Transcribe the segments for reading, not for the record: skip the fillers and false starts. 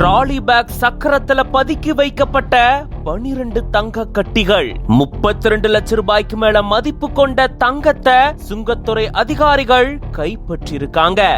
Trolley back சக்கரத்துல பதுக்கி வைக்கப்பட்ட 12 தங்க கட்டிகள் 32 லட்சம் ரூபாய்க்கு மேல மதிப்பு கொண்ட தங்கத்தை சுங்கத்துறை அதிகாரிகள் கைப்பற்றியிருக்காங்க.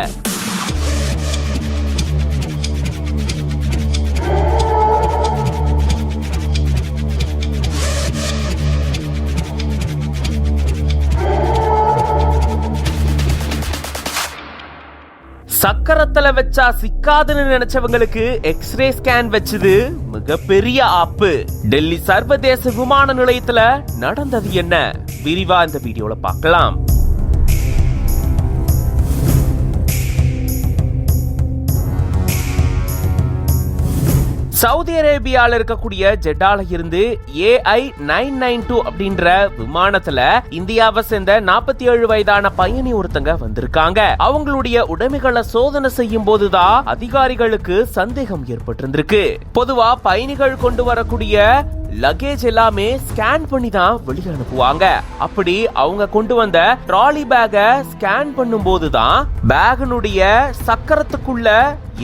சக்கரத்துல வச்சா சிக்காதுன்னு நினைச்சவங்களுக்கு எக்ஸ்ரே ஸ்கேன் வச்சது மிகப்பெரிய ஆப்பு. டெல்லி சர்வதேச விமான நிலையத்துல நடந்தது என்ன? விரிவா இந்த வீடியோல பார்க்கலாம். சவுதி அரேபியால இருக்கக்கூடிய ஜெட்டால இருந்து AI-992 அப்படின்ற விமானத்துல இந்தியாவை சேர்ந்த 47 வயதான பயணி ஒருத்தங்க வந்திருக்காங்க. அவங்களுடைய உடைமைகளை சோதனை செய்யும் போதுதான் அதிகாரிகளுக்கு சந்தேகம் ஏற்பட்டிருந்திருக்கு. பொதுவா பயணிகள் கொண்டு வரக்கூடிய லக்கேஜ் எல்லாமே ஸ்கேன் பண்ணி தான் வெளியே அனுப்புவாங்க. அப்படி அவங்க கொண்டு வந்த ட்ராலி பேக ஸ்கேன் பண்ணும் போதுதான் பேகனுடைய சக்கரத்துக்குள்ள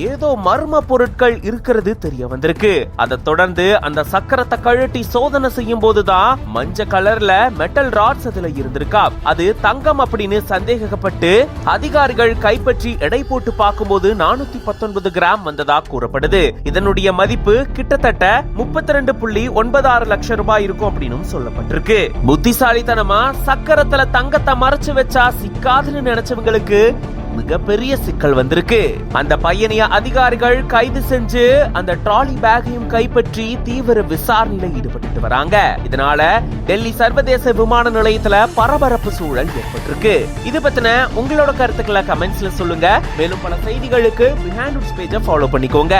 ஏதோ மர்ம பொருட்கள் இருக்கிறது தெரிய வந்திருக்கு. அதை தொடர்ந்து அந்த சக்கரத்தை கழட்டி சோதனை செய்யும் போதுதான் மஞ்சள் கலர்ல மெட்டல் ராட்ஸ் அதுல இருந்திருக்கா. அது தங்கம் அப்படின்னு சந்தேகப்பட்டு அதிகாரிகள் கைப்பற்றி எடை போட்டு பார்க்கும்போது 419 கிராம் வந்ததா கூறப்படுது. இதனுடைய மதிப்பு கிட்டத்தட்ட 32.96 லட்சம் ரூபாய் இருக்கும் அப்படின்னு சொல்லப்பட்டிருக்கு. புத்திசாலித்தனமா சக்கரத்துல தங்கத்தை மறைச்சு வச்சா சிக்காதுன்னு நினைச்சவங்களுக்கு மிகப்பெரிய சிக்கல் வந்திருக்கு. அந்த பையனைய அதிகாரிகள் கைது செஞ்சு அந்த ட்ராலி பேக்கையும் கைப்பற்றி தீவிர விசாரணையில ஈடுபட்டு வராங்க. இதனால டெல்லி சர்வதேச விமான நிலையத்துல பரபரப்பு சூழல் ஏற்பட்டிருக்கு. இது பத்தின உங்களோட கருத்துக்களை கமெண்ட்ஸ்ல சொல்லுங்க. மேலும் பல செய்திகளுக்கு பிஹைண்ட் பேஜை ஃபாலோ பண்ணிக்கோங்க.